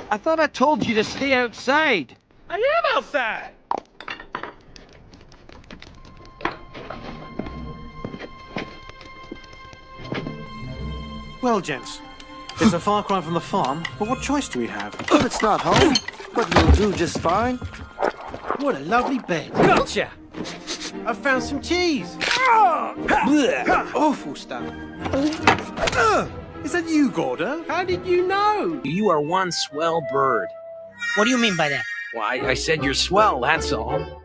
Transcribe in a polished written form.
I thought I told you to stay outside. I am outside. Well, gents, it's a far cry from the farm, but what choice do we have? Well, it's not home, but we'll do just fine. What a lovely bed. Gotcha. I found some cheese. Awful stuff. Is that you, Gordo? How did you know? You are one swell bird. What do you mean by that? Why, I said you're swell, that's all.